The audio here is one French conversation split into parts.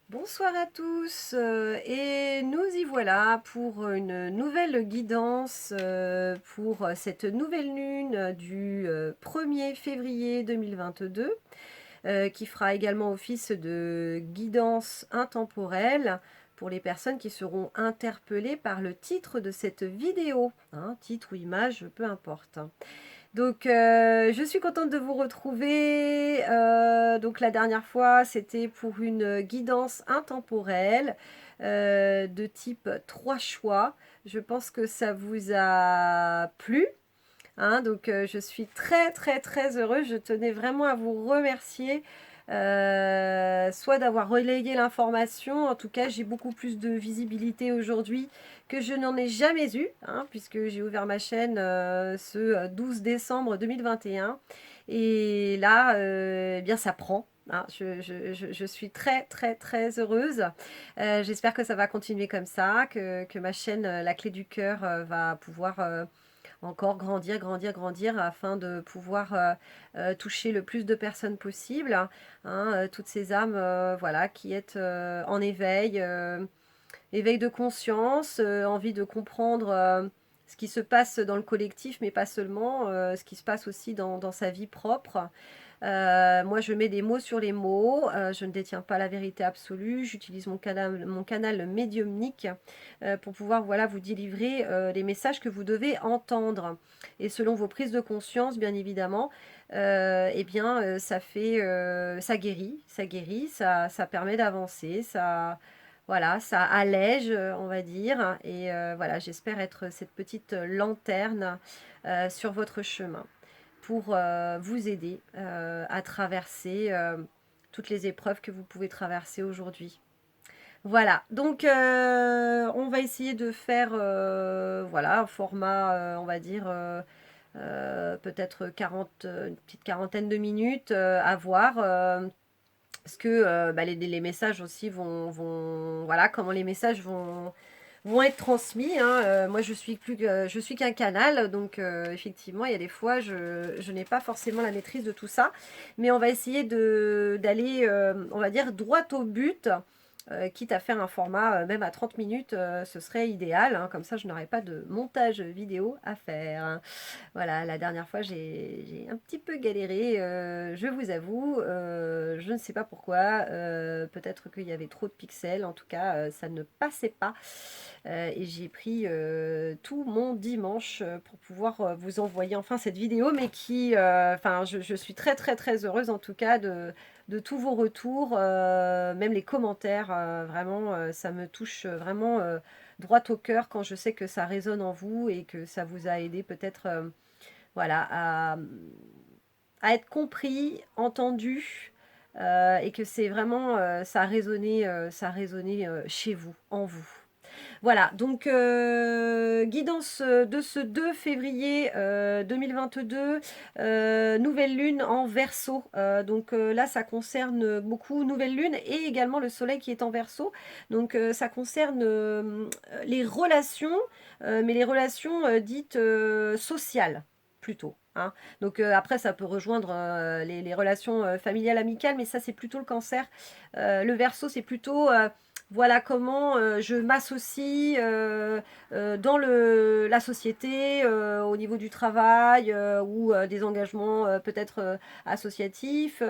Bonsoir à tous et nous y voilà pour une nouvelle guidance pour cette nouvelle lune du 1er février 2022 qui fera également office de guidance intemporelle pour les personnes qui seront interpellées par le titre de cette vidéo, hein, titre ou image, peu importe. Donc, je suis contente de vous retrouver. Donc, la dernière fois, c'était pour une guidance intemporelle de type 3 choix. Je pense que ça vous a plu. Hein, donc, je suis très, très, très heureuse. Je tenais vraiment à vous remercier. Soit d'avoir relayé l'information, en tout cas j'ai beaucoup plus de visibilité aujourd'hui que je n'en ai jamais eu, hein, puisque j'ai ouvert ma chaîne ce 12 décembre 2021 et là eh bien ça prend. Hein, je suis très très très heureuse. J'espère que ça va continuer comme ça, que ma chaîne La Clé du Cœur va pouvoir encore grandir, grandir, grandir afin de pouvoir toucher le plus de personnes possible. Hein, toutes ces âmes voilà, qui est en éveil, éveil de conscience, envie de comprendre ce qui se passe dans le collectif, mais pas seulement, ce qui se passe aussi dans sa vie propre. Moi, je mets des mots sur les mots. Je ne détiens pas la vérité absolue. J'utilise mon canal médiumnique pour pouvoir voilà, vous délivrer les messages que vous devez entendre. Et selon vos prises de conscience, bien évidemment, eh bien, ça guérit, ça permet d'avancer, ça, voilà, ça allège, on va dire. Et voilà, j'espère être cette petite lanterne sur votre chemin pour vous aider à traverser toutes les épreuves que vous pouvez traverser aujourd'hui. Voilà, donc on va essayer de faire voilà, un format, on va dire, peut-être 40, une petite quarantaine de minutes à voir. Parce que bah, les messages aussi voilà, comment les messages vont être transmis. Hein. Moi, je suis qu'un canal, donc effectivement, il y a des fois, je n'ai pas forcément la maîtrise de tout ça, mais on va essayer d'aller, on va dire, droit au but. Quitte à faire un format même à 30 minutes, ce serait idéal, hein, comme ça je n'aurais pas de montage vidéo à faire. Hein. Voilà, la dernière fois, j'ai un petit peu galéré, je vous avoue. Je ne sais pas pourquoi. Peut-être qu'il y avait trop de pixels. En tout cas, ça ne passait pas. Et j'ai pris tout mon dimanche pour pouvoir vous envoyer enfin cette vidéo. Mais qui, enfin, je suis très, très, très heureuse en tout cas de tous vos retours, même les commentaires. Vraiment, ça me touche vraiment droit au cœur quand je sais que ça résonne en vous et que ça vous a aidé peut-être voilà, à être compris, entendu, et que c'est vraiment, ça a résonné chez vous, en vous. Voilà, donc guidance de ce 2 février 2022, nouvelle lune en Verseau. Donc là, ça concerne beaucoup nouvelle lune et également le soleil qui est en Verseau. Donc ça concerne les relations, mais les relations dites sociales plutôt. Hein. Donc après, ça peut rejoindre les relations familiales, amicales, mais ça, c'est plutôt le cancer. Le Verseau, c'est plutôt voilà comment je m'associe dans la société, au niveau du travail ou des engagements peut-être associatifs,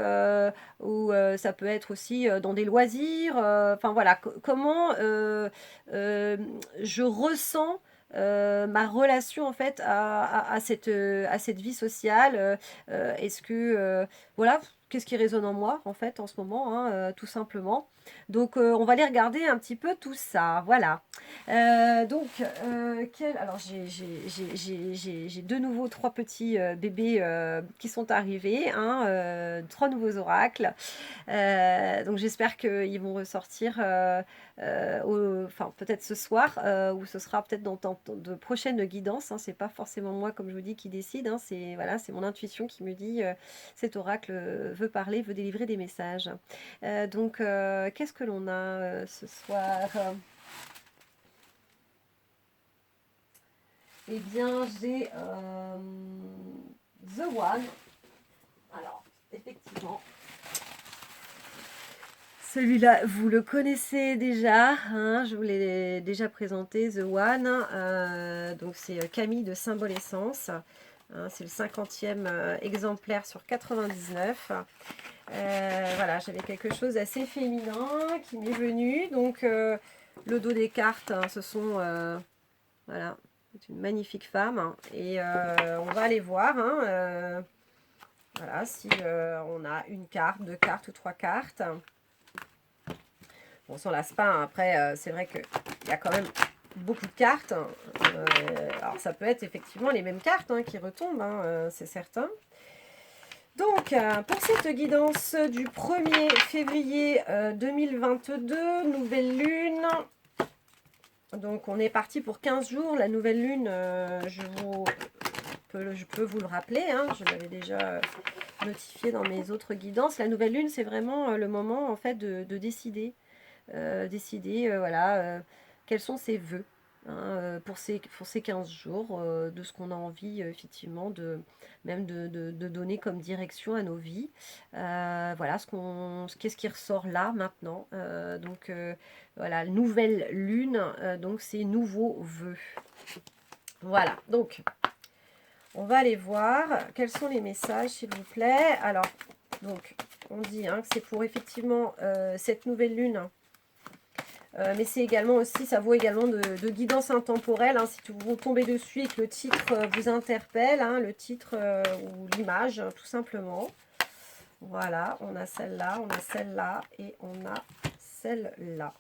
ou ça peut être aussi dans des loisirs. Enfin voilà, comment je ressens ma relation en fait à cette vie sociale. Est-ce que voilà, qu'est-ce qui résonne en moi en fait en ce moment, hein, tout simplement. Donc on va aller regarder un petit peu tout ça. Voilà. Donc alors j'ai de nouveau trois petits bébés qui sont arrivés, hein, trois nouveaux oracles. Donc j'espère qu'ils vont ressortir enfin, peut-être ce soir ou ce sera peut-être dans de prochaines guidances. Hein. C'est pas forcément moi, comme je vous dis, qui décide. Hein. C'est voilà, c'est mon intuition qui me dit cet oracle veut parler, veut délivrer des messages. Donc qu'est-ce que l'on a ce soir? Eh bien, j'ai The One. Alors, effectivement, Celui-là, vous le connaissez déjà, hein, je vous l'ai déjà présenté, The One. Donc c'est Camille de Symbole Essence. Hein, c'est le 50e exemplaire sur 99. Voilà, j'avais quelque chose d'assez féminin qui m'est venu. Donc le dos des cartes, hein, ce sont... voilà, c'est une magnifique femme. Hein, et on va aller voir. Hein, voilà, si on a une carte, deux cartes ou trois cartes. On s'en lasse pas, hein. Après, c'est vrai qu'il y a quand même beaucoup de cartes. Alors, ça peut être effectivement les mêmes cartes hein, qui retombent, hein, c'est certain. Donc, pour cette guidance du 1er février 2022, nouvelle lune. Donc, on est parti pour 15 jours. La nouvelle lune, je peux vous le rappeler, hein, je l'avais déjà notifié dans mes autres guidances. La nouvelle lune, c'est vraiment le moment en fait de décider. Voilà, quels sont ses vœux hein, pour ces 15 jours, de ce qu'on a envie, effectivement, même de donner comme direction à nos vies. Voilà, qu'est-ce qui ressort là, maintenant. Donc, voilà, nouvelle lune, donc c'est nouveaux vœux. Voilà, donc, on va aller voir quels sont les messages, s'il vous plaît. Alors, donc, on dit hein, que c'est pour, effectivement, cette nouvelle lune. Mais c'est également aussi, ça vaut également de guidance intemporelle. Hein, si vous tombez dessus et que le titre vous interpelle, hein, le titre ou l'image, tout simplement. Voilà, on a celle-là, on a celle-là et on a celle-là.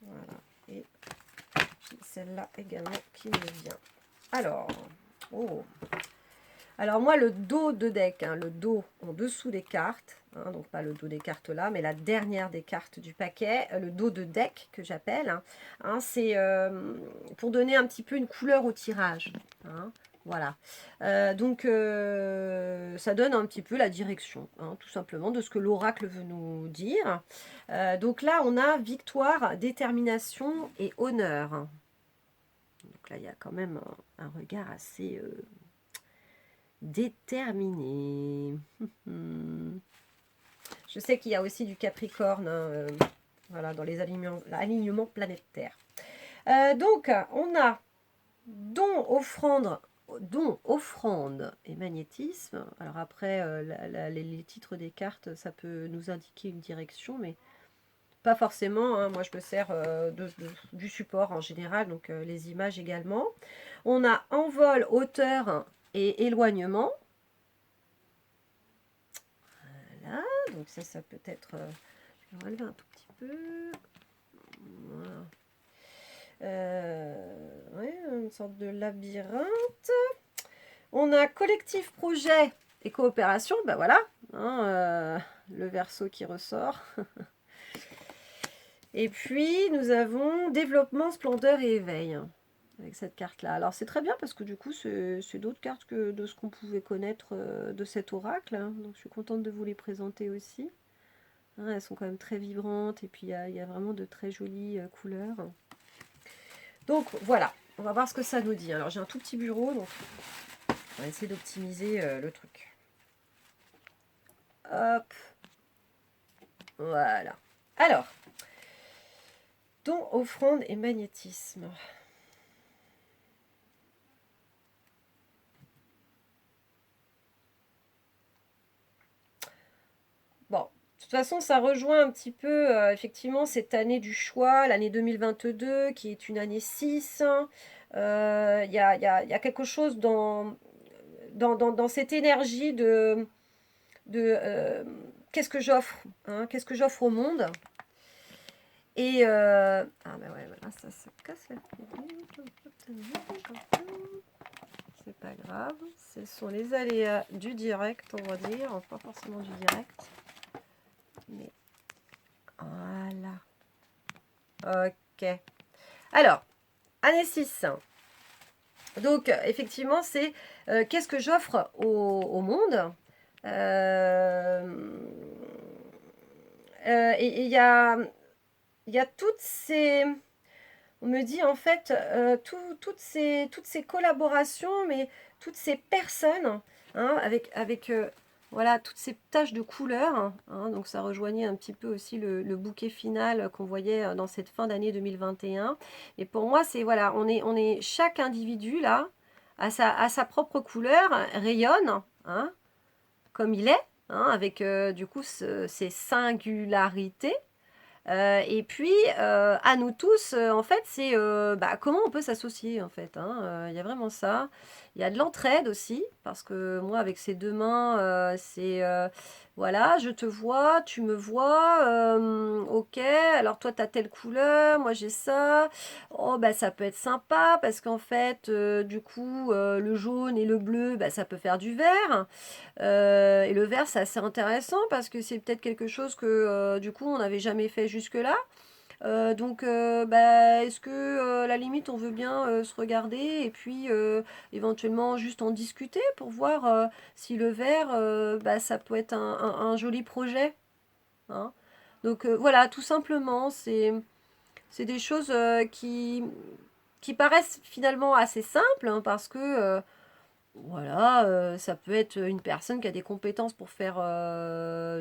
Voilà, et celle-là également qui me vient. Alors, alors moi, le dos de deck, hein, le dos en dessous des cartes, hein, donc pas le dos des cartes là, mais la dernière des cartes du paquet, le dos de deck que j'appelle, hein, c'est pour donner un petit peu une couleur au tirage. Hein, voilà. Donc, ça donne un petit peu la direction, hein, tout simplement, de ce que l'oracle veut nous dire. Donc là, on a victoire, détermination et honneur. Donc là, il y a quand même un regard assez... déterminé. Je sais qu'il y a aussi du Capricorne, hein, voilà, dans les alignements planétaires. Donc, on a don, offrande et magnétisme. Alors après, les titres des cartes, ça peut nous indiquer une direction, mais pas forcément. Hein. Moi, je me sers du support en général, donc les images également. On a envol, hauteur et éloignement. Voilà, donc ça peut être... je vais relever un tout petit peu. Voilà. Ouais, une sorte de labyrinthe. On a collectif, projet et coopération. Ben voilà, hein, le verso qui ressort. Et puis, nous avons développement, splendeur et éveil. Avec cette carte-là. Alors, c'est très bien parce que du coup, c'est d'autres cartes que de ce qu'on pouvait connaître de cet oracle. Hein. Donc, je suis contente de vous les présenter aussi. Hein, elles sont quand même très vibrantes et puis il y a vraiment de très jolies couleurs. Donc, voilà. On va voir ce que ça nous dit. Alors, j'ai un tout petit bureau, donc on va essayer d'optimiser le truc. Hop. Voilà. Alors, don, offrande et magnétisme. Bon, de toute façon, ça rejoint un petit peu, effectivement, cette année du choix, l'année 2022, qui est une année 6. Il y a quelque chose dans cette énergie de qu'est-ce que j'offre, hein, qu'est-ce que j'offre au monde. Et ah ben ouais, voilà, ça casse la c'est pas grave, ce sont les aléas du direct, on va dire, pas forcément du direct, mais voilà. Ok. Alors, année 6. Donc, effectivement, c'est qu'est-ce que j'offre au monde. Et il y a toutes ces... On me dit en fait toutes ces collaborations, mais toutes ces personnes hein, avec Voilà, toutes ces taches de couleurs, hein, donc ça rejoignait un petit peu aussi le bouquet final qu'on voyait dans cette fin d'année 2021. Et pour moi, c'est voilà, on est chaque individu là, à sa propre couleur, rayonne, hein, comme il est, hein, avec du coup ses singularités. Et puis, à nous tous, en fait, c'est bah, comment on peut s'associer, en fait. Hein, il y a vraiment ça. Il y a de l'entraide aussi, parce que moi, avec ces deux mains, c'est voilà, je te vois, tu me vois, ok, alors toi, tu as telle couleur, moi, j'ai ça. Oh, bah, ça peut être sympa, parce qu'en fait, du coup, le jaune et le bleu, bah, ça peut faire du vert. Et le vert, c'est assez intéressant parce que c'est peut-être quelque chose que du coup on n'avait jamais fait jusque-là. Donc, bah, est-ce que à la limite on veut bien se regarder et puis éventuellement juste en discuter pour voir si le vert, bah, ça peut être un joli projet, hein. Donc voilà, tout simplement, c'est des choses qui paraissent finalement assez simples, hein, parce que voilà, ça peut être une personne qui a des compétences pour faire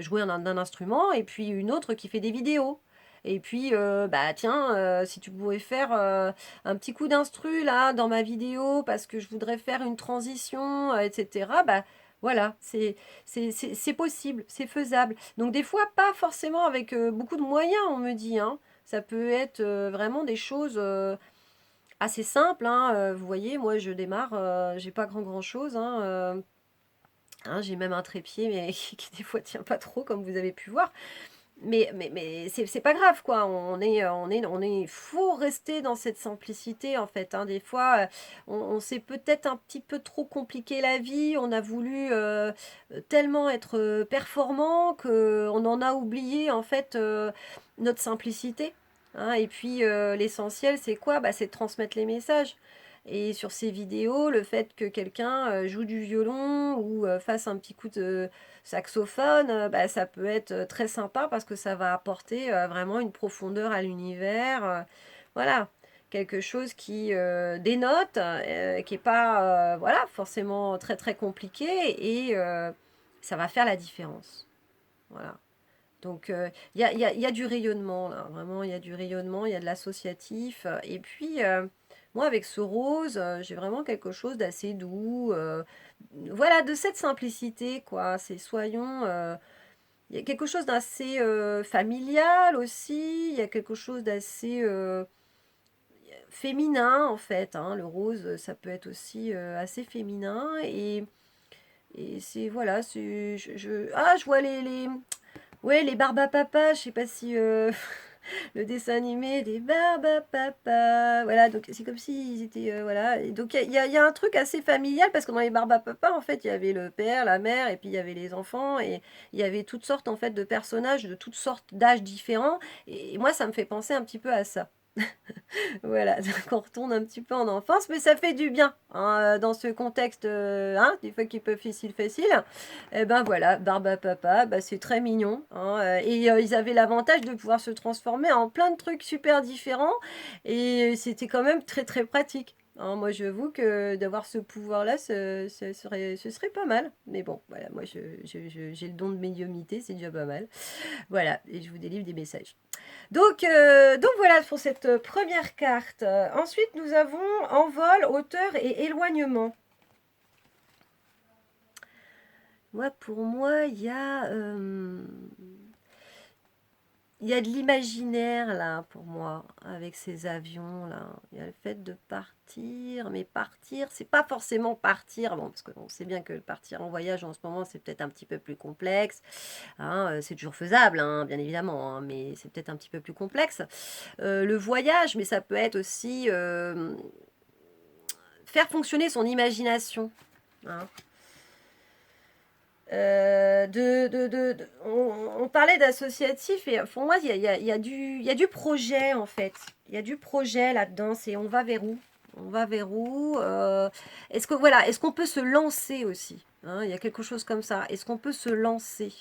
jouer un instrument et puis une autre qui fait des vidéos. Et puis, bah tiens, si tu pouvais faire un petit coup d'instru là dans ma vidéo parce que je voudrais faire une transition, etc. Bah voilà, c'est possible, c'est faisable. Donc des fois, pas forcément avec beaucoup de moyens, on me dit, hein. Ça peut être vraiment des choses assez simple, hein, vous voyez, moi je démarre, j'ai pas grand chose, hein, hein, j'ai même un trépied, mais qui des fois tient pas trop, comme vous avez pu voir. Mais c'est pas grave, quoi. Faut rester dans cette simplicité, en fait, hein. Des fois, on s'est peut-être un petit peu trop compliqué la vie. On a voulu tellement être performant qu'on en a oublié, en fait, notre simplicité, hein. Et puis, l'essentiel, c'est quoi? Bah, c'est de transmettre les messages. Et sur ces vidéos, le fait que quelqu'un joue du violon ou fasse un petit coup de saxophone, bah, ça peut être très sympa parce que ça va apporter vraiment une profondeur à l'univers. Voilà, quelque chose qui dénote, qui n'est pas voilà, forcément très très compliqué et ça va faire la différence. Voilà. Donc, il y a du rayonnement, là, vraiment, il y a du rayonnement, il y a de l'associatif. Et puis, moi, avec ce rose, j'ai vraiment quelque chose d'assez doux. Voilà, de cette simplicité, quoi. C'est soyons. Il y a quelque chose d'assez familial aussi. Il y a quelque chose d'assez féminin, en fait, hein. Le rose, ça peut être aussi assez féminin. Et c'est, voilà, ah, je vois ouais, les Barbapapa, je sais pas si le dessin animé des Barbapapa, voilà, donc c'est comme s'ils étaient, voilà, et donc il y a un truc assez familial parce que dans les Barbapapa, en fait, il y avait le père, la mère, et puis il y avait les enfants, et il y avait toutes sortes, en fait, de personnages de toutes sortes d'âges différents, et moi, ça me fait penser un petit peu à ça. Voilà, donc on retourne un petit peu en enfance, mais ça fait du bien, hein, dans ce contexte, hein, des fois qui peut facile, facile. Et ben voilà, Barbe à Papa, bah, c'est très mignon, hein, et ils avaient l'avantage de pouvoir se transformer en plein de trucs super différents, et c'était quand même très très pratique, hein. Moi, j'avoue que d'avoir ce pouvoir-là, ce serait pas mal. Mais bon, voilà, moi, j'ai le don de médiumnité, c'est déjà pas mal. Voilà, et je vous délivre des messages. Donc voilà pour cette première carte. Ensuite, nous avons envol, hauteur et éloignement. Moi, pour moi, il y a de l'imaginaire là pour moi avec ces avions là. Il y a le fait de partir, mais partir, c'est pas forcément partir. Bon, parce qu'on sait bien que partir en voyage en ce moment c'est peut-être un petit peu plus complexe, hein, c'est toujours faisable, hein, bien évidemment, hein, mais c'est peut-être un petit peu plus complexe. Le voyage, mais ça peut être aussi faire fonctionner son imagination, hein. On parlait d'associatif et pour moi, il y a du projet en fait. Il y a du projet là-dedans. C'est on va vers où? On va vers où? Est-ce que voilà, est-ce qu'on peut se lancer aussi? Hein, il y a quelque chose comme ça. Est-ce qu'on peut se lancer?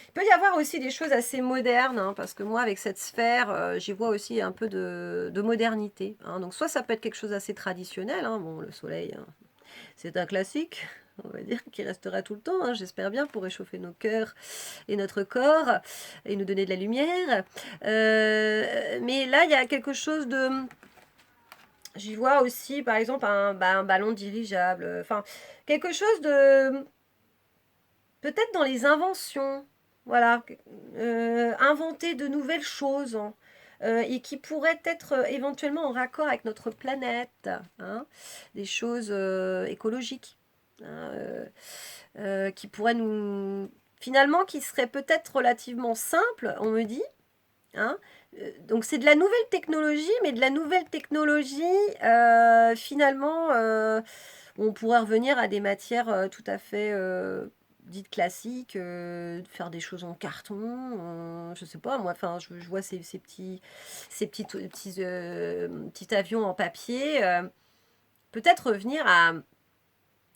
Il peut y avoir aussi des choses assez modernes, hein, parce que moi, avec cette sphère, j'y vois aussi un peu de modernité, hein. Donc, soit ça peut être quelque chose d'assez traditionnel, hein, bon, le soleil, hein, C'est un classique, on va dire, qui restera tout le temps, hein, j'espère bien, pour réchauffer nos cœurs et notre corps et nous donner de la lumière. Mais là, il y a quelque chose de... J'y vois aussi, par exemple, un ballon dirigeable. Enfin, quelque chose de... Peut-être dans les inventions. Voilà. Inventer de nouvelles choses, hein, et qui pourraient être éventuellement en raccord avec notre planète. Hein, des choses écologiques. Hein, qui pourraient nous... Finalement, qui seraient peut-être relativement simples, on me dit. Hein. Donc c'est de la nouvelle technologie, mais de la nouvelle technologie, finalement, on pourrait revenir à des matières tout à fait dites classiques, faire des choses en carton, je sais pas, moi, enfin, je vois petits avions en papier, peut-être revenir à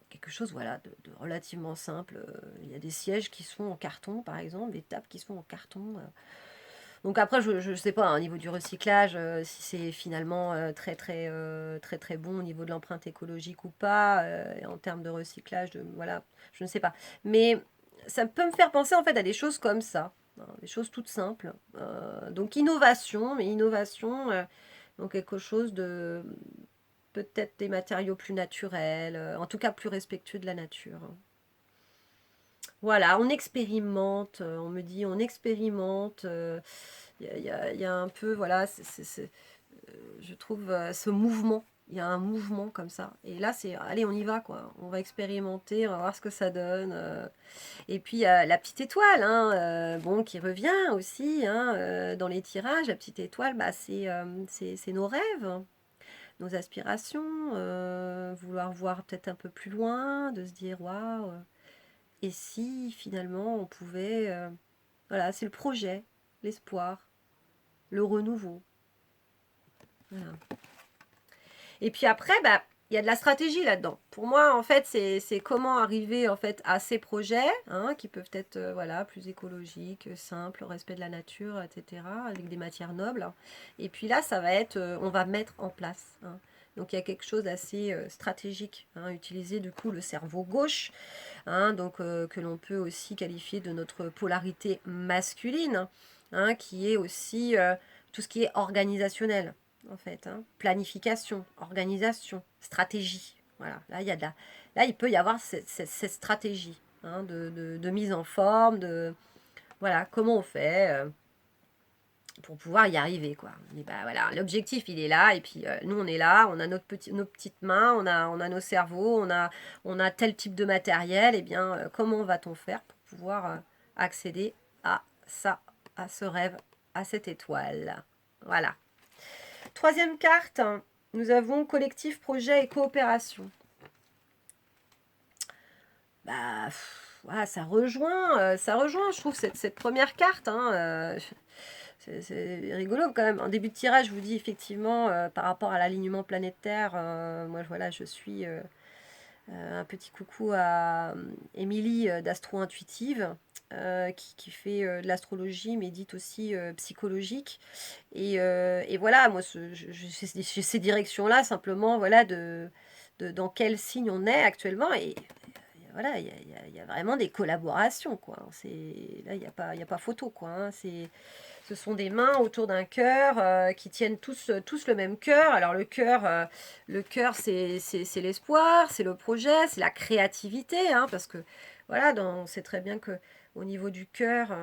quelque chose, voilà, de relativement simple. Il y a des sièges qui sont en carton, par exemple, des tables qui sont en carton. Donc après, je ne sais pas, hein, au niveau du recyclage, si c'est finalement très très bon au niveau de l'empreinte écologique ou pas, et en termes de recyclage, voilà, je ne sais pas. Mais ça peut me faire penser en fait à des choses comme ça, hein, des choses toutes simples. Donc innovation, mais innovation, donc quelque chose de peut-être des matériaux plus naturels, en tout cas plus respectueux de la nature. Voilà, on expérimente, on me dit on expérimente. Il y a un peu, voilà, je trouve ce mouvement. Il y a un mouvement comme ça. Et là, c'est, allez, on y va, quoi. On va expérimenter, on va voir ce que ça donne. Et puis, il y a la petite étoile, hein, bon, qui revient aussi, hein, dans les tirages. La petite étoile, bah, c'est nos rêves, hein, nos aspirations, vouloir voir peut-être un peu plus loin, de se dire, waouh, et si finalement on pouvait... voilà, c'est le projet, l'espoir, le renouveau. Voilà. Et puis après, bah, il y a de la stratégie là-dedans. Pour moi, en fait, c'est comment arriver en fait à ces projets, hein, qui peuvent être voilà, plus écologiques, simples, au respect de la nature, etc., avec des matières nobles. Et puis là, ça va être, on va mettre en place. Hein. Donc il y a quelque chose d'assez stratégique, hein, utiliser du coup le cerveau gauche, hein, donc que l'on peut aussi qualifier de notre polarité masculine, hein, qui est aussi tout ce qui est organisationnel en fait, hein. Planification, organisation, stratégie. Voilà, là, là il peut y avoir cette stratégie, hein, de mise en forme, de voilà, comment on fait pour pouvoir y arriver, quoi. Et bah, voilà, l'objectif, il est là, et puis nous, on est là, on a nos petites mains, on a nos cerveaux, on a tel type de matériel, et bien, comment va-t-on faire pour pouvoir accéder à ça, à ce rêve, à cette étoile. Voilà. Troisième carte, nous avons collectif, projet et coopération. Bah, voilà, ça rejoint, je trouve, cette première carte. Hein, c'est rigolo quand même. En début de tirage, je vous dis effectivement, par rapport à l'alignement planétaire, moi, voilà, je suis un petit coucou à Émilie d'Astro Intuitive, qui fait de l'astrologie, mais dite aussi psychologique. Et voilà, moi, j'ai ces directions-là, simplement, voilà, dans quel signe on est actuellement. Et voilà, il y a vraiment des collaborations, quoi. Là, il y a pas photo, quoi. Hein. Ce sont des mains autour d'un cœur qui tiennent tous le même cœur. Alors le cœur, c'est l'espoir, c'est le projet, c'est la créativité, hein, parce que voilà, on sait très bien que au niveau du cœur,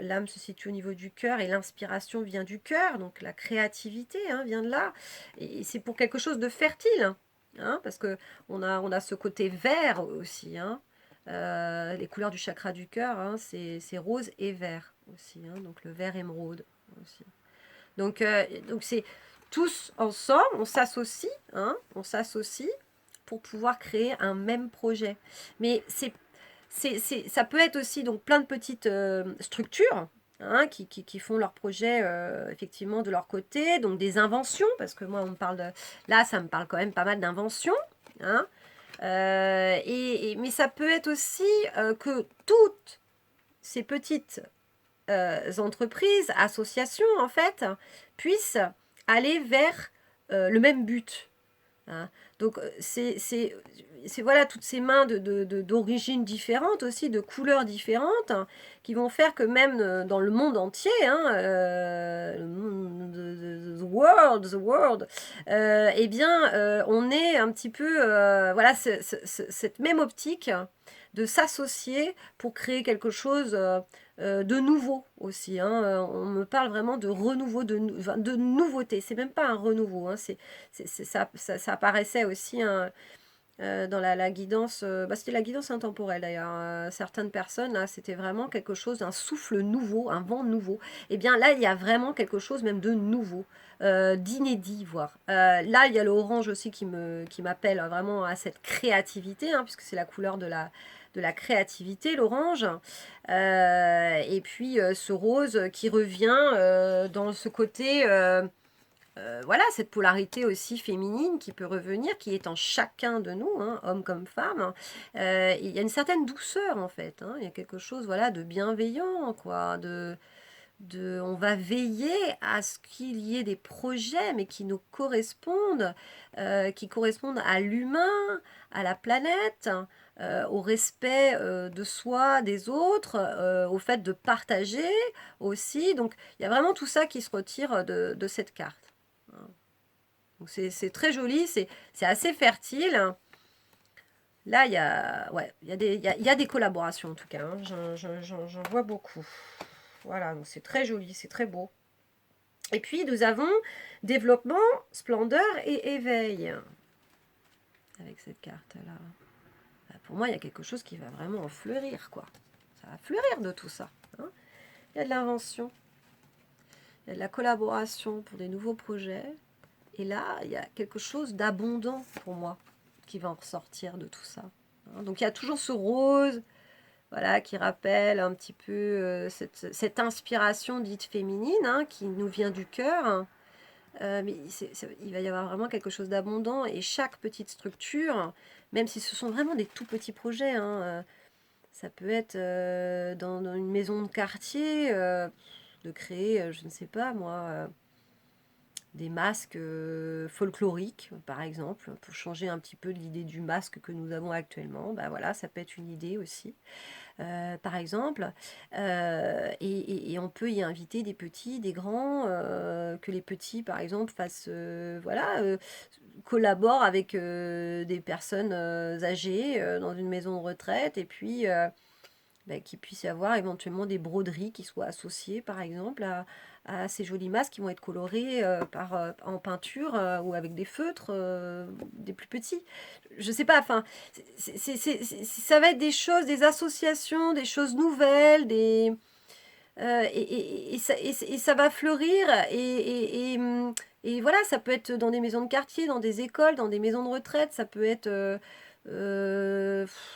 l'âme se situe au niveau du cœur et l'inspiration vient du cœur, donc la créativité, hein, vient de là. Et c'est pour quelque chose de fertile, hein, parce que on a ce côté vert aussi, hein. Les couleurs du chakra du cœur, hein, c'est rose et vert aussi, hein, donc le vert émeraude aussi. Donc c'est tous ensemble, on s'associe pour pouvoir créer un même projet. Mais ça peut être aussi donc plein de petites structures, hein, qui font leur projet effectivement de leur côté, donc des inventions, parce que moi on me parle de... Là, ça me parle quand même pas mal d'inventions, hein. Mais ça peut être aussi que toutes ces petites entreprises, associations en fait, puissent aller vers le même but. Hein. Donc voilà, toutes ces mains d'origines différentes aussi, de couleurs différentes, hein, qui vont faire que même dans le monde entier, hein, the world, eh bien, on est un petit peu, voilà, cette même optique de s'associer pour créer quelque chose de nouveau aussi, hein. On me parle vraiment de renouveau, enfin, de nouveauté. C'est même pas un renouveau, hein, ça apparaissait aussi, hein, dans la guidance, c'était la guidance intemporelle d'ailleurs. Certaines personnes, là, c'était vraiment quelque chose, un souffle nouveau, un vent nouveau. Et bien là, il y a vraiment quelque chose même de nouveau, d'inédit, voire. Là, il y a l'orange aussi qui m'appelle vraiment à cette créativité, hein, puisque c'est la couleur de la créativité, l'orange. Et puis ce rose qui revient dans ce côté... voilà, cette polarité aussi féminine qui peut revenir, qui est en chacun de nous, hein, homme comme femme. Il y a une certaine douceur en fait, hein, il y a quelque chose, voilà, de bienveillant, quoi, on va veiller à ce qu'il y ait des projets, mais qui correspondent à l'humain, à la planète, au respect de soi, des autres, au fait de partager aussi. Donc, il y a vraiment tout ça qui se retire de cette carte. Donc c'est très joli, c'est assez fertile. Là, il y a des collaborations en tout cas, hein. J'en vois beaucoup. Voilà, donc c'est très joli, c'est très beau. Et puis nous avons développement, splendeur et éveil. Avec cette carte-là. Pour moi, il y a quelque chose qui va vraiment fleurir, quoi. Ça va fleurir de tout ça, hein. Il y a de l'invention. Il y a de la collaboration pour des nouveaux projets. Et là, il y a quelque chose d'abondant pour moi qui va en ressortir de tout ça. Donc il y a toujours ce rose, voilà, qui rappelle un petit peu cette inspiration dite féminine, hein, qui nous vient du cœur. Hein. Mais il va y avoir vraiment quelque chose d'abondant et chaque petite structure, même si ce sont vraiment des tout petits projets, hein, ça peut être dans une maison de quartier, de créer, je ne sais pas moi, des masques folkloriques, par exemple, pour changer un petit peu de l'idée du masque que nous avons actuellement. Bah voilà, ça peut être une idée aussi, par exemple. Et on peut y inviter des petits, des grands, que les petits, par exemple, fassent, voilà, collaborent avec des personnes âgées dans une maison de retraite, et puis qu'il puisse y avoir éventuellement des broderies qui soient associées, par exemple, à ces jolis masques qui vont être colorés en peinture ou avec des feutres, des plus petits. Je sais pas, enfin, ça va être des choses, des associations, des choses nouvelles, et ça va fleurir, et voilà, ça peut être dans des maisons de quartier, dans des écoles, dans des maisons de retraite, ça peut être...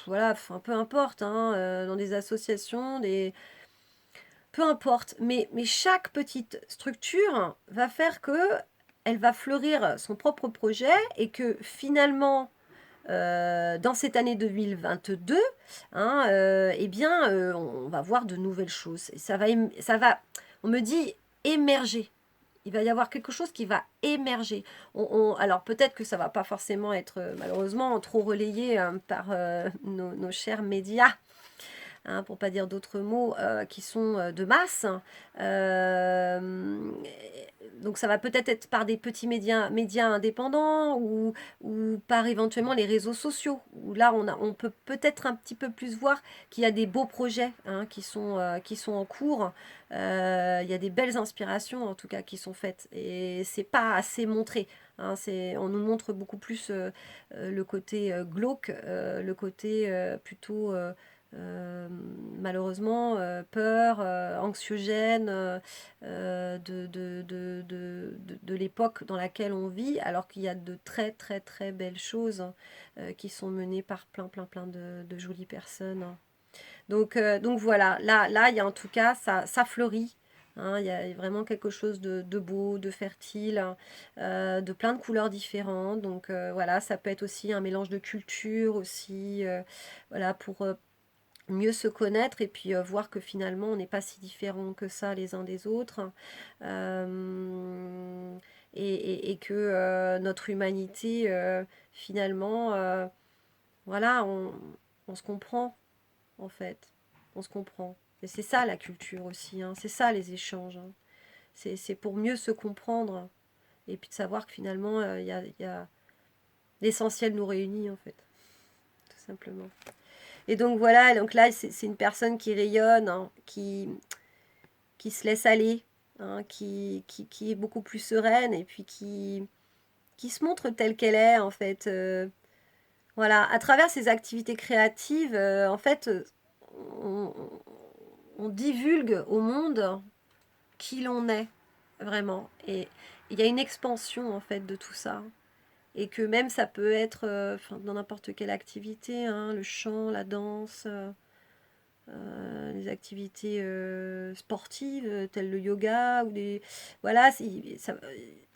voilà, enfin, peu importe, hein, dans des associations, peu importe, mais chaque petite structure va faire que elle va fleurir son propre projet, et que finalement, dans cette année 2022, hein, eh bien, on va voir de nouvelles choses. Et ça va, on me dit, émerger. Il va y avoir quelque chose qui va émerger. Alors peut-être que ça va pas forcément être malheureusement trop relayé par nos chers médias, hein, pour pas dire d'autres mots qui sont de masse. Euh, donc ça va peut-être être par des petits médias indépendants, ou par éventuellement les réseaux sociaux, où là on peut peut-être un petit peu plus voir qu'il y a des beaux projets, hein, qui sont en cours. Il y a des belles inspirations en tout cas qui sont faites, et c'est pas assez montré. Hein, on nous montre beaucoup plus le côté glauque, le côté plutôt malheureusement peur, anxiogène, de l'époque dans laquelle on vit, alors qu'il y a de très très très belles choses, hein, qui sont menées par plein de jolies personnes. Hein. Donc voilà, là il y a en tout cas, ça fleurit. Hein, il y a vraiment quelque chose de beau, de fertile, de plein de couleurs différentes. Donc voilà, ça peut être aussi un mélange de cultures aussi, voilà, pour mieux se connaître et puis voir que finalement on n'est pas si différents que ça les uns des autres. Euh, et que notre humanité, finalement, voilà, on se comprend en fait. On se comprend. Et c'est ça la culture aussi, hein. C'est ça les échanges, hein. C'est pour mieux se comprendre et puis de savoir que finalement, y a... l'essentiel nous réunit en fait, tout simplement. Et donc voilà, donc là c'est une personne qui rayonne, hein, qui se laisse aller, hein, qui est beaucoup plus sereine et puis qui se montre telle qu'elle est en fait. Voilà, à travers ces activités créatives, en fait, on, on divulgue au monde qui l'on est vraiment. Et il y a une expansion en fait de tout ça. Et que même ça peut être dans n'importe quelle activité, hein, le chant, la danse, les activités sportives telles le yoga ou des voilà,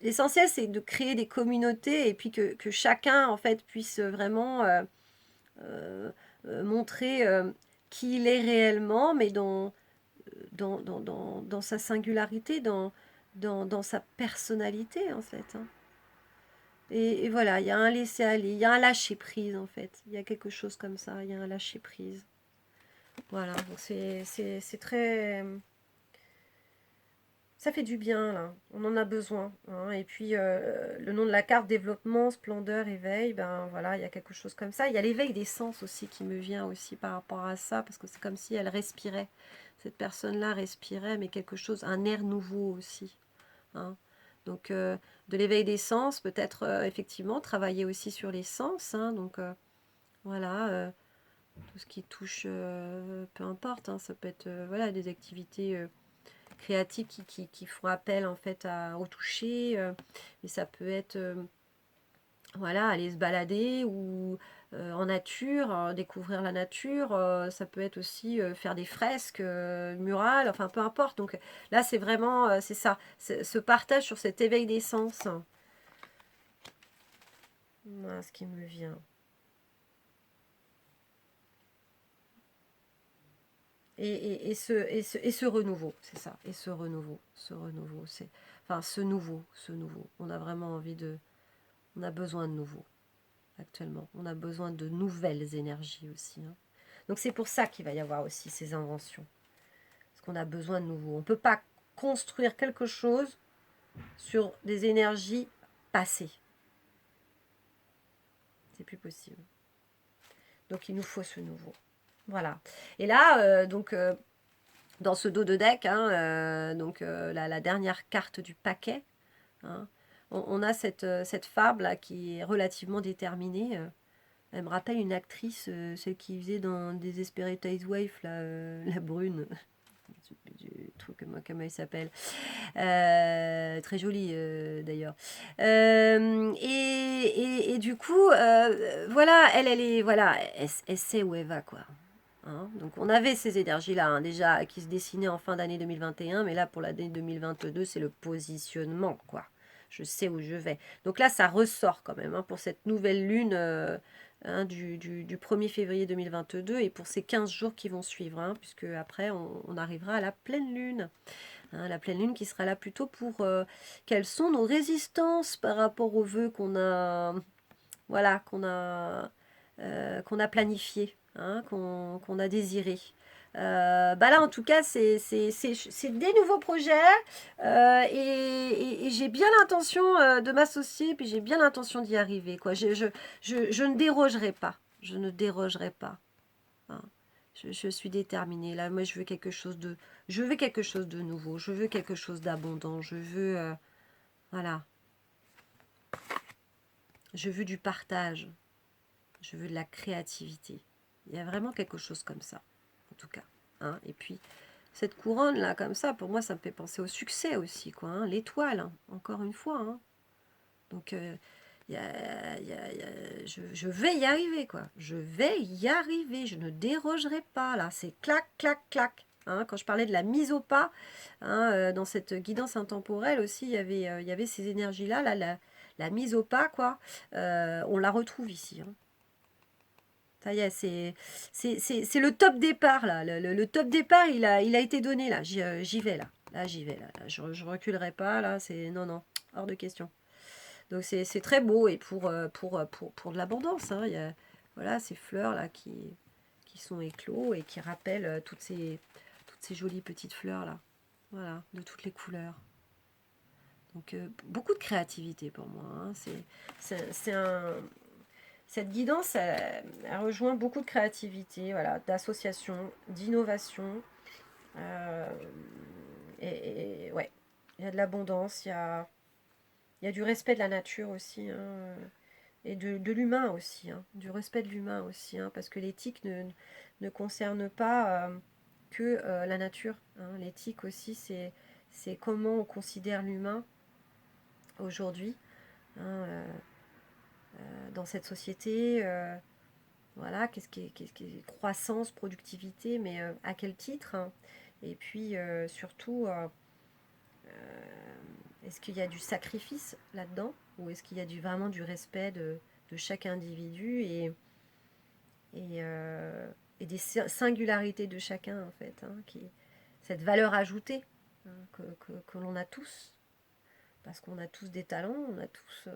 l'essentiel c'est de créer des communautés et puis que chacun en fait puisse vraiment euh, montrer qui il est réellement, mais dans sa singularité, dans sa personnalité, en fait, hein. Et voilà, il y a un laisser-aller, il y a un lâcher-prise, en fait. Il y a quelque chose comme ça, il y a un lâcher-prise. Voilà, donc c'est très... Ça fait du bien, là. On en a besoin, hein. Et puis, le nom de la carte, développement, splendeur, éveil, ben voilà, il y a quelque chose comme ça. Il y a l'éveil des sens aussi qui me vient aussi par rapport à ça, parce que c'est comme si elle respirait. Cette personne-là respirait, mais quelque chose, un air nouveau aussi, hein. Donc, de l'éveil des sens, peut-être effectivement travailler aussi sur les sens, hein. Donc, voilà, tout ce qui touche, peu importe, hein, ça peut être voilà, des activités créatives qui font appel en fait au toucher. Et ça peut être voilà, aller se balader ou en nature, découvrir la nature. Ça peut être aussi faire des fresques murales, enfin peu importe. Donc là, c'est vraiment, c'est ça, ce partage sur cet éveil des sens. Voilà ce qui me vient. Et ce renouveau, c'est ça. Et ce renouveau, c'est, enfin, ce nouveau. On a vraiment envie de, on a besoin de nouveau actuellement. On a besoin de nouvelles énergies aussi, hein. Donc c'est pour ça qu'il va y avoir aussi ces inventions. Parce qu'on a besoin de nouveau. On ne peut pas construire quelque chose sur des énergies passées. C'est plus possible. Donc il nous faut ce nouveau. Voilà. Et là, dans ce dos de deck, hein, la dernière carte du paquet, hein, on a cette femme là qui est relativement déterminée. Elle me rappelle une actrice, celle qui faisait dans Desperate Housewives, là, la brune. Du truc, comment elle s'appelle. Très jolie d'ailleurs. Et du coup, voilà, elle est, voilà, elle sait où elle va, quoi. Hein. Donc on avait ces énergies-là, hein, déjà qui se dessinaient en fin d'année 2021, mais là pour l'année 2022, c'est le positionnement, quoi. Je sais où je vais. Donc là, ça ressort quand même, hein, pour cette nouvelle lune hein, du 1er février 2022 et pour ces 15 jours qui vont suivre, hein, puisque après on arrivera à la pleine lune. Hein, la pleine lune qui sera là plutôt pour quelles sont nos résistances par rapport aux vœux voilà, qu'on a planifié, hein, qu'on a désiré. Bah là, en tout cas, c'est des nouveaux projets et j'ai bien l'intention de m'associer, puis j'ai bien l'intention d'y arriver, quoi. Je ne dérogerai pas. Je ne dérogerai pas, hein. Je suis déterminée. Là, moi, je veux quelque chose de nouveau. Je veux quelque chose d'abondant. Je veux, voilà, je veux du partage. Je veux de la créativité. Il y a vraiment quelque chose comme ça, en tout cas, hein. Et puis, cette couronne là, comme ça, pour moi, ça me fait penser au succès aussi, quoi, hein. L'étoile, hein, encore une fois, hein. Donc, je vais y arriver, quoi. Je vais y arriver. Je ne dérogerai pas, là. C'est clac, clac, clac. Hein, quand je parlais de la mise au pas, hein, dans cette guidance intemporelle aussi, il y avait ces énergies-là, la mise au pas, quoi. On la retrouve ici, hein. Ça y est, c'est le top départ, là. Le top départ, il a été donné, là. J'y vais, là. Là, j'y vais, là. Je reculerai pas, là. Non, non, hors de question. Donc, c'est très beau. Et pour de l'abondance, hein. Il y a, voilà, ces fleurs, là, qui sont éclos et qui rappellent toutes ces jolies petites fleurs, là. Voilà, de toutes les couleurs. Donc, beaucoup de créativité pour moi, hein. C'est un... Cette guidance, elle rejoint beaucoup de créativité, voilà, d'association, d'innovation. euh, ouais, il y a de l'abondance, il y a du respect de la nature aussi, hein, et de l'humain aussi, hein, du respect de l'humain aussi, hein, parce que l'éthique ne concerne pas que la nature, hein. L'éthique aussi, c'est comment on considère l'humain aujourd'hui, hein, dans cette société. Voilà, qu'est-ce qui est croissance, productivité, mais à quel titre, hein. Et puis surtout, est-ce qu'il y a du sacrifice là-dedans ou est-ce qu'il y a vraiment du respect de chaque individu et des singularités de chacun en fait, hein, cette valeur ajoutée, hein, que l'on a tous, parce qu'on a tous des talents, on a tous...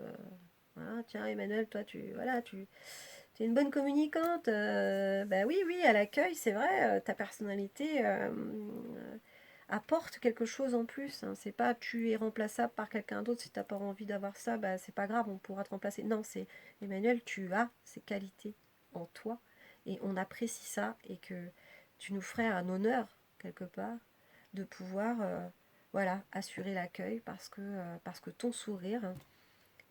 voilà, tiens Emmanuel, toi tu es une bonne communicante. Bah oui, oui, à l'accueil, c'est vrai, ta personnalité apporte quelque chose en plus, hein. C'est pas tu es remplaçable par quelqu'un d'autre. Si t'as pas envie d'avoir ça, bah c'est pas grave, on pourra te remplacer. Non, c'est Emmanuel, tu as ces qualités en toi et on apprécie ça et que tu nous ferais un honneur quelque part de pouvoir voilà, assurer l'accueil parce que ton sourire,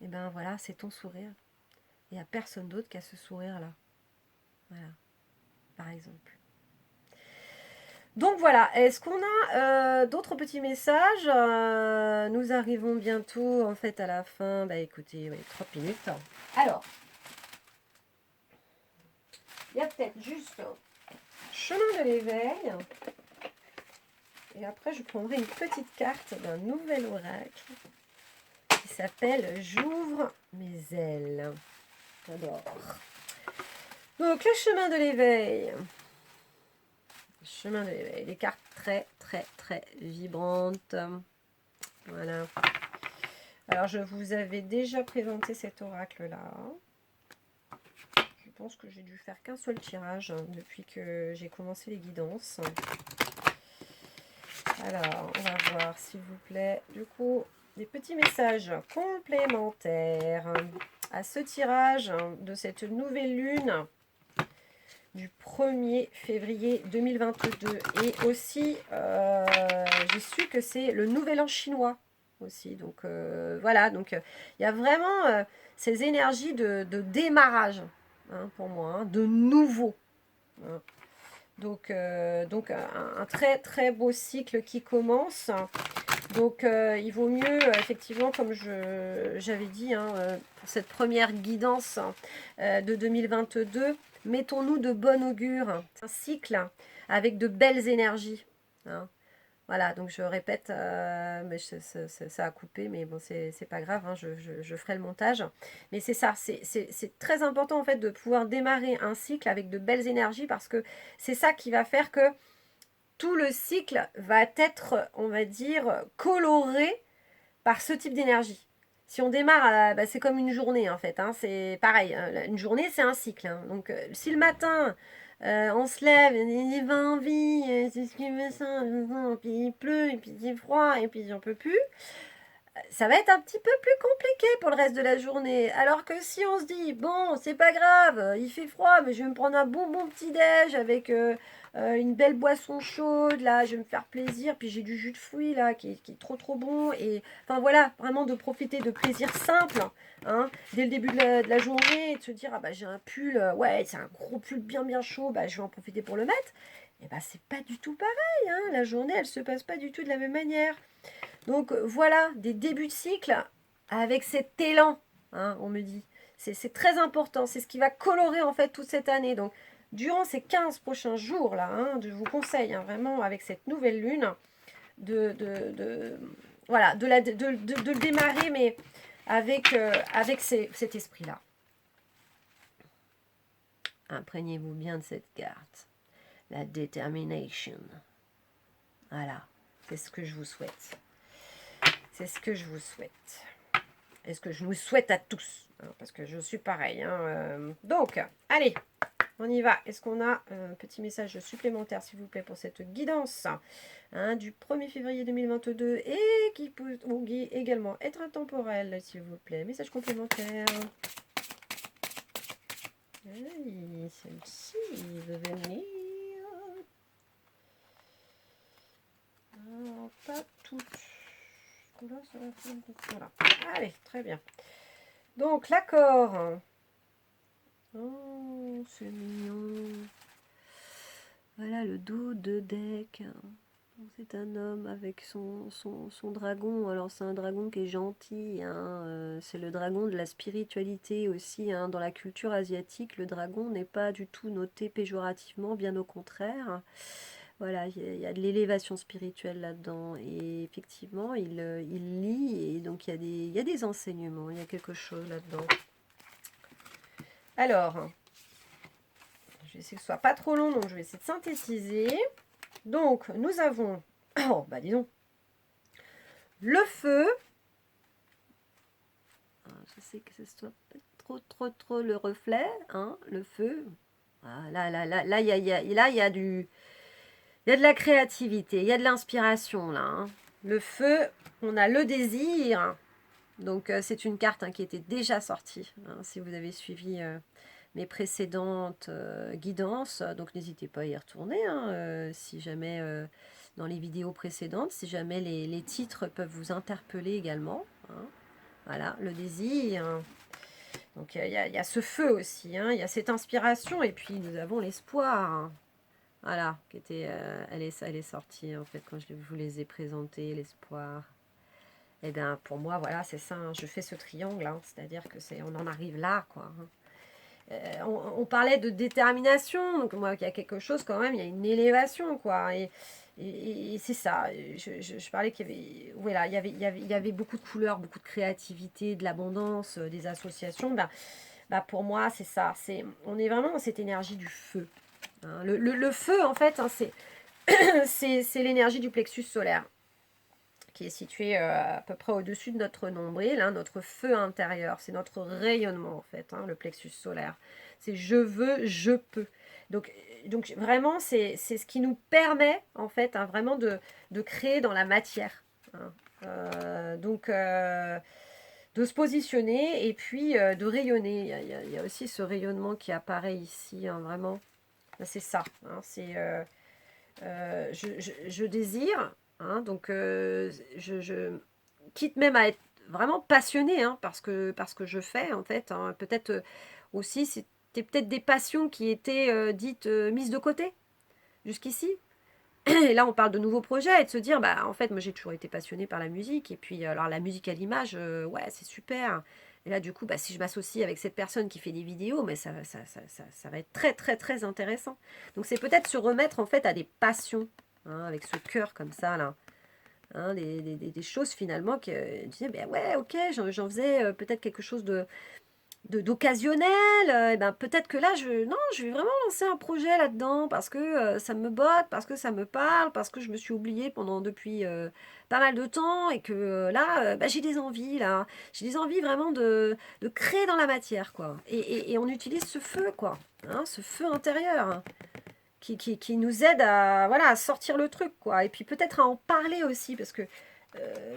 et ben voilà, c'est ton sourire. Il n'y a personne d'autre qu'à ce sourire-là. Voilà, par exemple. Donc voilà, est-ce qu'on a d'autres petits messages? Nous arrivons bientôt en fait à la fin. Bah écoutez, ouais, 30 minutes. Alors, il y a peut-être juste chemin de l'éveil. Et après, je prendrai une petite carte d'un nouvel oracle qui s'appelle J'ouvre mes ailes. J'adore. Donc, le chemin de l'éveil. Chemin de l'éveil. Des cartes très, très, très vibrantes. Voilà. Alors, je vous avais déjà présenté cet oracle-là. Je pense que j'ai dû faire qu'un seul tirage depuis que j'ai commencé les guidances. Alors, on va voir, s'il vous plaît. Du coup, des petits messages complémentaires à ce tirage de cette nouvelle lune du 1er février 2022. Et aussi, j'ai su que c'est le nouvel an chinois aussi. Donc, voilà. Donc, il y a vraiment ces énergies de démarrage, hein, pour moi, hein, de nouveau. Hein. Donc un très très beau cycle qui commence. Donc il vaut mieux, effectivement, comme j'avais dit, hein, pour cette première guidance de 2022, mettons-nous de bon augure. C'est un cycle avec de belles énergies, hein. Voilà, donc je répète, mais ça a coupé, mais bon, c'est pas grave, hein, je ferai le montage. Mais c'est ça, c'est très important en fait de pouvoir démarrer un cycle avec de belles énergies parce que c'est ça qui va faire que tout le cycle va être, on va dire, coloré par ce type d'énergie. Si on démarre, bah, c'est comme une journée en fait, hein, c'est pareil, hein, une journée c'est un cycle, hein. Donc si le matin on se lève, il va envie, c'est ce qu'il veut ça, puis il pleut, et puis il est froid, et puis j'en peux plus, ça va être un petit peu plus compliqué pour le reste de la journée. Alors que si on se dit, bon, c'est pas grave, il fait froid, mais je vais me prendre un bon petit-déj avec une belle boisson chaude, là, je vais me faire plaisir, puis j'ai du jus de fruits, là, qui est trop trop bon. Et enfin voilà, vraiment de profiter de plaisir simple, hein, dès le début de la journée, et de se dire, ah bah j'ai un pull, ouais, c'est un gros pull bien bien chaud, bah je vais en profiter pour le mettre. Et bah c'est pas du tout pareil, hein, la journée, elle se passe pas du tout de la même manière. Donc voilà, des débuts de cycle avec cet élan, hein, on me dit. C'est très important, c'est ce qui va colorer en fait toute cette année. Donc durant ces 15 prochains jours là, hein, je vous conseille, hein, vraiment avec cette nouvelle lune voilà, de le démarrer, mais avec cet esprit-là. Imprégnez-vous bien de cette carte. La determination. Voilà, c'est ce que je vous souhaite. C'est ce que je vous souhaite. Et ce que je vous souhaite à tous. Hein, parce que je suis pareil. Hein, donc, allez, on y va. Est-ce qu'on a un petit message supplémentaire, s'il vous plaît, pour cette guidance hein, du 1er février 2022 et qui peut également être intemporel, s'il vous plaît. Message complémentaire. Oui, celle-ci veut venir. Non, pas toutes. Voilà. Allez, très bien. Donc, l'accord. Oh, c'est mignon. Voilà le dos de deck. C'est un homme avec son dragon. Alors, c'est un dragon qui est gentil. Hein. C'est le dragon de la spiritualité aussi. Hein. Dans la culture asiatique, le dragon n'est pas du tout noté péjorativement, bien au contraire. Voilà, il y a de l'élévation spirituelle là-dedans. Et effectivement, il lit. Et donc, il y a des enseignements. Il y a quelque chose là-dedans. Alors, je vais essayer que ce soit pas trop long, donc je vais essayer de synthétiser. Donc, nous avons, oh, bah disons, le feu. Je sais que ce soit pas trop le reflet, hein, le feu. Ah, là, il y a de la créativité, il y a de l'inspiration, là. Hein. Le feu, on a le désir. Donc, c'est une carte hein, qui était déjà sortie, hein, si vous avez suivi mes précédentes guidances. Donc, n'hésitez pas à y retourner, hein, si jamais, dans les vidéos précédentes, si jamais les titres peuvent vous interpeller également. Hein. Voilà, le désir. Donc, il y a ce feu aussi, hein, il y a cette inspiration, et puis nous avons l'espoir. Hein. Voilà, qui était, elle est sortie, en fait, quand je vous les ai présentés, l'espoir. Et bien, pour moi, voilà, c'est ça. Hein, je fais ce triangle, hein, c'est-à-dire que on en arrive là, quoi. Hein. On parlait de détermination, donc moi, il y a quelque chose quand même, il y a une élévation, quoi. Et c'est ça. Je parlais qu'il y avait, voilà, il y avait beaucoup de couleurs, beaucoup de créativité, de l'abondance, des associations. Bah, pour moi, c'est ça. On est vraiment dans cette énergie du feu. Hein. Le feu, en fait, hein, c'est l'énergie du plexus solaire, qui est situé à peu près au-dessus de notre nombril, hein, notre feu intérieur. C'est notre rayonnement, en fait, hein, le plexus solaire. C'est je veux, je peux. Donc vraiment, c'est ce qui nous permet, en fait, hein, vraiment de créer dans la matière. Hein. De se positionner et puis de rayonner. Il y a aussi ce rayonnement qui apparaît ici, hein, vraiment. C'est ça. Hein, c'est je désire. Hein, donc, je quitte même à être vraiment passionnée hein, parce que je fais, en fait. Hein, peut-être aussi, c'était peut-être des passions qui étaient dites mises de côté jusqu'ici. Et là, on parle de nouveaux projets et de se dire, bah, en fait, moi, j'ai toujours été passionnée par la musique. Et puis, alors, la musique à l'image, ouais, c'est super. Et là, du coup, bah, si je m'associe avec cette personne qui fait des vidéos, mais ça va être très, très, très intéressant. Donc, c'est peut-être se remettre, en fait, à des passions, hein, avec ce cœur comme ça, là. Hein, des choses, finalement, que je disais, ben ouais, ok, j'en faisais peut-être quelque chose d'occasionnel, et ben peut-être que là je vais vraiment lancer un projet là-dedans parce que ça me botte, parce que ça me parle, parce que je me suis oubliée depuis pas mal de temps et que là bah, j'ai des envies là, j'ai des envies vraiment de créer dans la matière quoi. Et on utilise ce feu quoi, hein, ce feu intérieur hein, qui nous aide à voilà à sortir le truc quoi. Et puis peut-être à en parler aussi parce que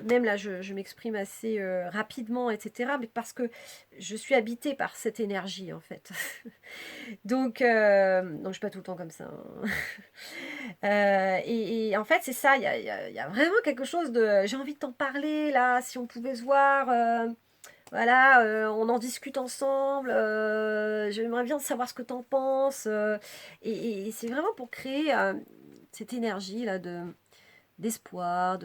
même là, je m'exprime assez rapidement, etc. Mais parce que je suis habitée par cette énergie, en fait. Donc, je ne suis pas tout le temps comme ça. Hein. Et en fait, c'est ça. Il y a vraiment quelque chose de... J'ai envie de t'en parler, là. Si on pouvait se voir, voilà, on en discute ensemble. J'aimerais bien savoir ce que tu en penses. Et c'est vraiment pour créer cette énergie, là, d'espoir,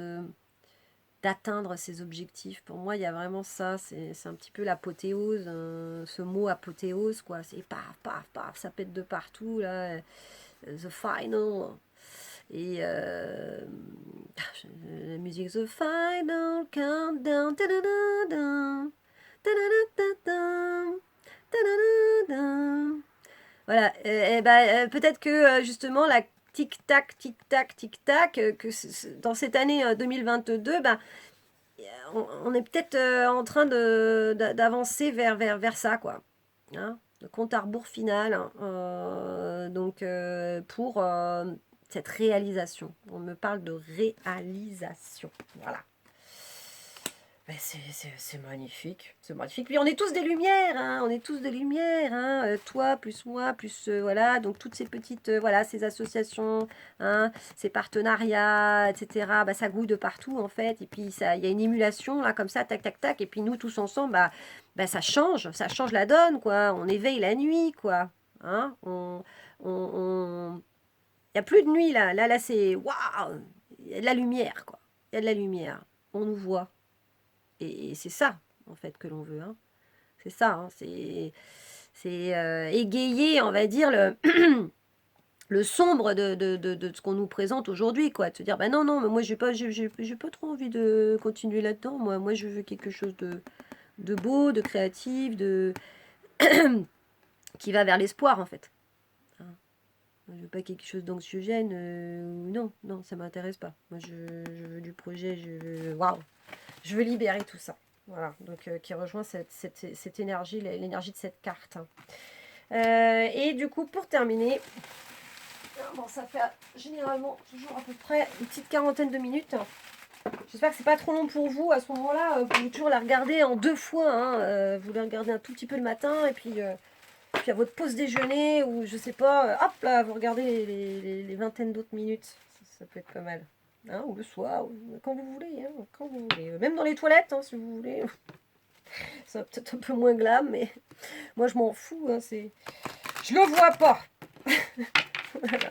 d'atteindre ses objectifs. Pour moi, il y a vraiment ça, c'est un petit peu l'apothéose, ce mot apothéose, quoi. C'est paf, paf, paf, ça pète de partout, là. The final. Et la musique The Final Countdown. Ta-da-da-da-da, ta-da-da-da-da, ta-da-da-da. Voilà, peut-être que justement la tic-tac, tic-tac, tic-tac, dans cette année 2022, on est peut-être en train d'avancer vers ça, quoi. Hein, le compte à rebours final, hein, donc pour cette réalisation. On me parle de réalisation. Voilà. Ben, c'est magnifique, c'est magnifique. Puis on est tous des lumières, hein, on est tous des lumières, hein, toi plus moi, plus voilà, donc toutes ces petites, voilà, ces associations, hein, ces partenariats, etc. Ça goutte de partout en fait, et puis ça, il y a une émulation là comme ça, tac tac tac, et puis nous tous ensemble, ça change la donne quoi. On éveille la nuit quoi, hein, il y a plus de nuit là, là c'est waouh, il y a de la lumière quoi, il y a de la lumière, on nous voit. Et c'est ça, en fait, que l'on veut. Hein. C'est ça, hein. C'est égayer, on va dire, le sombre de ce qu'on nous présente aujourd'hui, quoi. De se dire, bah non, non, mais moi, j'ai pas trop envie de continuer là-dedans. Moi, je veux quelque chose de beau, de créatif, qui va vers l'espoir, en fait. Hein. Je veux pas quelque chose d'anxiogène. Non, non, ça m'intéresse pas. Moi, je veux du projet, waouh, je veux libérer tout ça. Voilà, donc qui rejoint cette énergie, l'énergie de cette carte. Et du coup, pour terminer, bon, ça fait généralement toujours à peu près une petite quarantaine de minutes. J'espère que c'est pas trop long pour vous. À ce moment-là, vous pouvez toujours la regarder en 2 fois. Hein. Vous la regardez un tout petit peu le matin et puis à votre pause déjeuner ou je sais pas, hop là, vous regardez les vingtaines d'autres minutes. Ça peut être pas mal. Hein, ou le soir, ou quand vous voulez, hein, quand vous voulez. Même dans les toilettes, hein, si vous voulez. Ça va peut-être un peu moins glam, mais moi je m'en fous. Hein, je le vois pas. Voilà.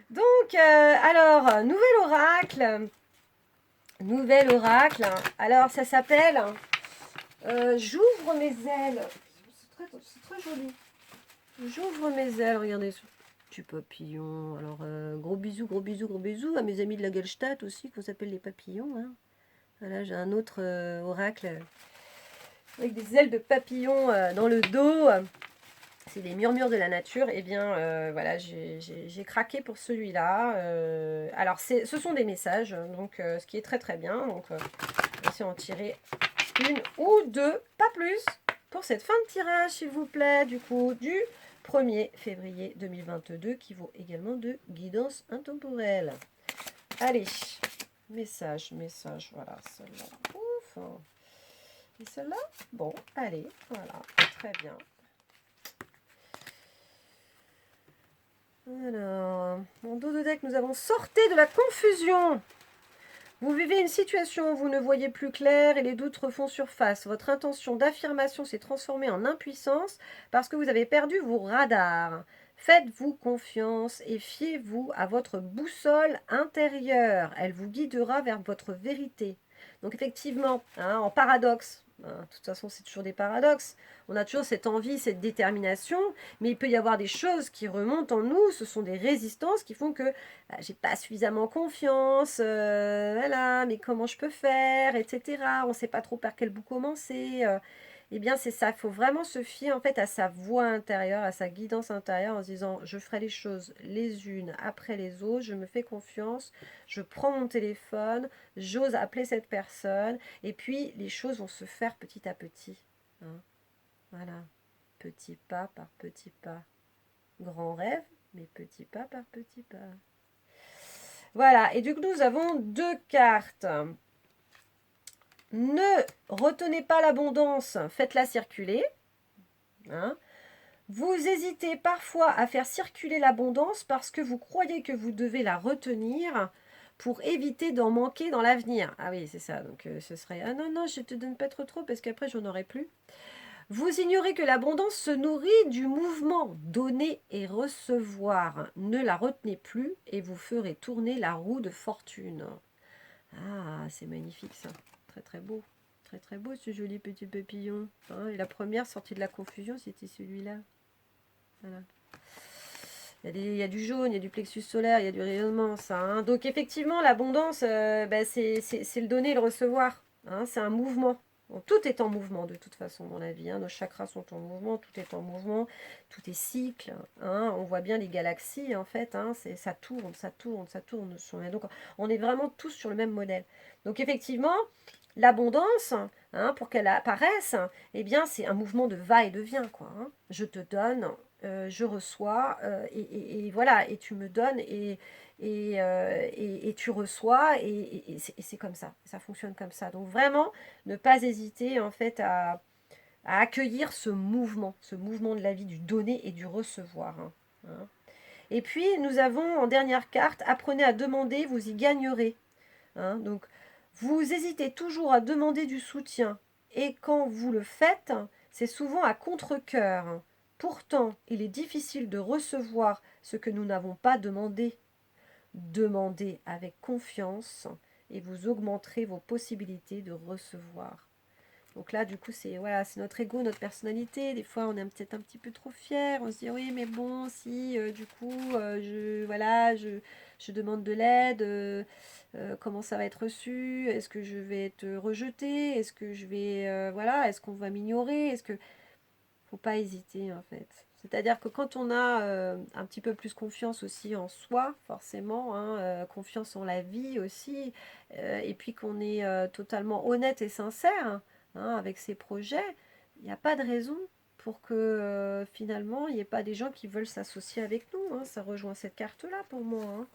Donc, alors, nouvel oracle. Nouvel oracle. Alors, ça s'appelle J'ouvre mes ailes. C'est très joli. J'ouvre mes ailes. Regardez ce petit papillon. Alors, gros bisous, gros bisous, gros bisous à mes amis de la Gelstadt aussi, qu'on s'appelle les papillons. Hein. Voilà, j'ai un autre oracle avec des ailes de papillon dans le dos. C'est les murmures de la nature. Eh bien, voilà, j'ai craqué pour celui-là. Alors, ce sont des messages, donc ce qui est très très bien. Donc, on va essayer d'en tirer une ou deux, pas plus, pour cette fin de tirage, s'il vous plaît, du coup, du 1er février 2022, qui vaut également de guidance intemporelle. Allez, message, voilà, celle-là. Ouf. Et celle-là, bon, allez, voilà, très bien. Alors, en dos de deck, nous avons sortez de la confusion. Vous vivez une situation où vous ne voyez plus clair et les doutes refont surface. Votre intention d'affirmation s'est transformée en impuissance parce que vous avez perdu vos radars. Faites-vous confiance et fiez-vous à votre boussole intérieure. Elle vous guidera vers votre vérité. Donc effectivement, hein, en paradoxe, hein, de toute façon c'est toujours des paradoxes, on a toujours cette envie, cette détermination, mais il peut y avoir des choses qui remontent en nous, ce sont des résistances qui font que j'ai pas suffisamment confiance, voilà, mais comment je peux faire, etc. On ne sait pas trop par quel bout commencer. Eh bien, c'est ça, il faut vraiment se fier en fait à sa voix intérieure, à sa guidance intérieure en se disant je ferai les choses les unes après les autres, je me fais confiance, je prends mon téléphone, j'ose appeler cette personne, et puis les choses vont se faire petit à petit. Hein. Voilà, petit pas par petit pas. Grand rêve, mais petit pas par petit pas. Voilà, et du coup, nous avons 2 cartes. Ne retenez pas l'abondance, faites-la circuler. Hein. Vous hésitez parfois à faire circuler l'abondance parce que vous croyez que vous devez la retenir pour éviter d'en manquer dans l'avenir. Ah oui, c'est ça. Donc ce serait ah non non, je te donne pas trop parce qu'après j'en aurai plus. Vous ignorez que l'abondance se nourrit du mouvement donner et recevoir. Ne la retenez plus et vous ferez tourner la roue de fortune. Ah, c'est magnifique ça. Très très beau. Très très beau ce joli petit papillon. Hein, et la première sortie de la confusion, c'était celui-là. Voilà. Il y a du jaune, il y a du plexus solaire, il y a du rayonnement, ça. Hein. Donc effectivement, l'abondance, c'est le donner et le recevoir. Hein, c'est un mouvement. Bon, tout est en mouvement de toute façon dans la vie, hein. Nos chakras sont en mouvement, tout est en mouvement, tout est cycle, hein. On voit bien les galaxies en fait, hein, ça tourne, ça tourne, ça tourne. Donc on est vraiment tous sur le même modèle. Donc effectivement, l'abondance, hein, pour qu'elle apparaisse, eh bien c'est un mouvement de va et de vient, quoi, hein. Je te donne, je reçois, et voilà, et tu me donnes, et tu reçois, et c'est comme ça fonctionne comme ça. Donc vraiment, ne pas hésiter en fait à accueillir ce mouvement de la vie, du donner et du recevoir, hein, hein. Et puis nous avons en dernière carte, apprenez à demander, vous y gagnerez, hein. Donc vous hésitez toujours à demander du soutien, et quand vous le faites, c'est souvent à contre-cœur. Pourtant, il est difficile de recevoir ce que nous n'avons pas demandé. Demandez avec confiance et vous augmenterez vos possibilités de recevoir. Donc là, du coup, c'est voilà, c'est notre ego, notre personnalité. Des fois, on est peut-être un petit peu trop fier. On se dit oui, mais bon, si du coup, je demande de l'aide, comment ça va être reçu? Est-ce que je vais être rejeté? Est-ce que je vais voilà, est-ce qu'on va m'ignorer? Est-ce que faut pas hésiter en fait. C'est-à-dire que quand on a un petit peu plus confiance aussi en soi, forcément, hein, confiance en la vie aussi, et puis qu'on est totalement honnête et sincère, hein, avec ses projets, il n'y a pas de raison pour que finalement il n'y ait pas des gens qui veulent s'associer avec nous, hein. Ça rejoint cette carte-là pour moi, hein.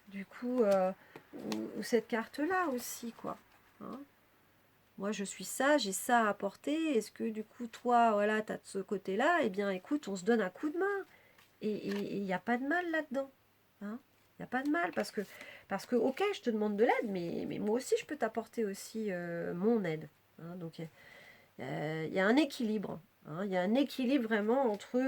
Du coup, ou cette carte-là aussi, quoi, hein. Moi, je suis ça, j'ai ça à apporter. Est-ce que du coup, toi, voilà, tu as de ce côté-là? Eh bien, écoute, on se donne un coup de main. Et il n'y a pas de mal là-dedans, hein. Il n'y a pas de mal parce que, ok, je te demande de l'aide, mais moi aussi, je peux t'apporter aussi mon aide, hein. Donc, il y a un équilibre, hein. Il y a un équilibre vraiment entre...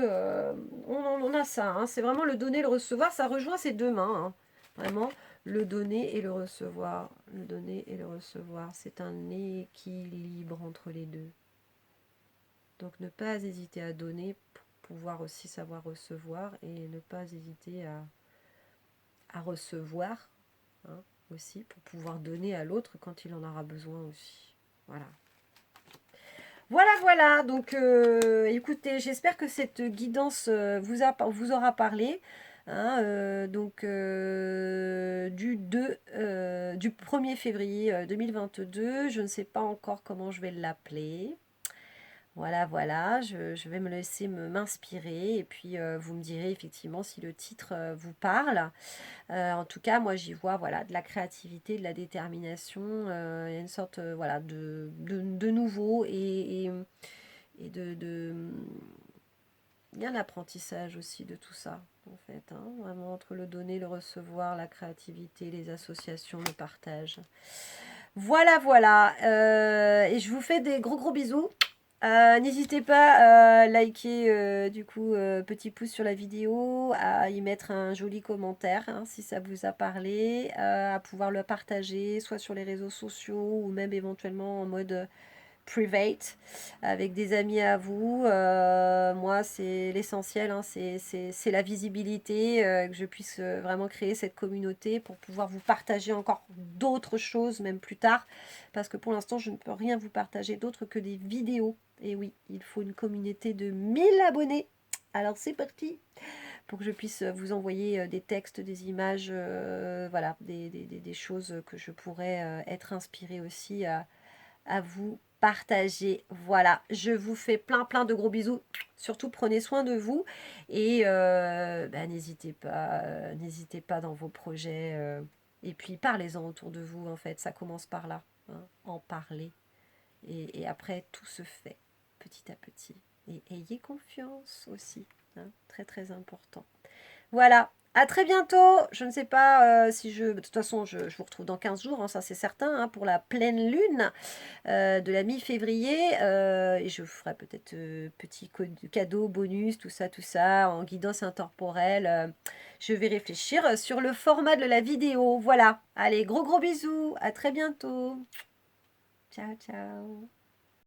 on a ça, hein. C'est vraiment le donner, le recevoir. Ça rejoint ces deux mains, hein. Vraiment, le donner et le recevoir. Le donner et le recevoir. C'est un équilibre entre les deux. Donc ne pas hésiter à donner pour pouvoir aussi savoir recevoir, et ne pas hésiter à recevoir, hein, aussi pour pouvoir donner à l'autre quand il en aura besoin aussi. Voilà. Voilà, voilà. Donc, écoutez, j'espère que cette guidance vous aura parlé, hein, donc, du 1er février 2022. Je ne sais pas encore comment je vais l'appeler. Voilà, voilà, je vais me laisser m'inspirer, et puis vous me direz effectivement si le titre vous parle. En tout cas, moi j'y vois voilà, de la créativité, de la détermination, il y a une sorte voilà, de nouveau, et il y a l'apprentissage aussi de tout ça, en fait, hein, vraiment entre le donner, le recevoir, la créativité, les associations, le partage. Voilà, voilà. Et je vous fais des gros gros bisous. N'hésitez pas à liker, du coup, petit pouce sur la vidéo, à y mettre un joli commentaire, hein, si ça vous a parlé, à pouvoir le partager, soit sur les réseaux sociaux, ou même éventuellement en mode private, avec des amis à vous. Moi, c'est l'essentiel, hein, c'est la visibilité, que je puisse vraiment créer cette communauté pour pouvoir vous partager encore d'autres choses, même plus tard, parce que pour l'instant, je ne peux rien vous partager d'autre que des vidéos. Et oui, il faut une communauté de 1000 abonnés. Alors c'est parti pour que je puisse vous envoyer des textes, des images, voilà, des choses que je pourrais être inspirée aussi à vous partager. Voilà, je vous fais plein plein de gros bisous. Surtout prenez soin de vous, et n'hésitez pas dans vos projets, et puis parlez-en autour de vous, en fait, ça commence par là, hein, en parler, et après tout se fait petit à petit, et ayez confiance aussi, hein, très très important. Voilà, à très bientôt. Je ne sais pas si je... De toute façon, je vous retrouve dans 15 jours, hein, ça c'est certain, hein, pour la pleine lune de la mi-février. Et je vous ferai peut-être petit cadeau, bonus, tout ça, en guidance intemporelle. Je vais réfléchir sur le format de la vidéo. Voilà, allez, gros gros bisous, à très bientôt. Ciao, ciao.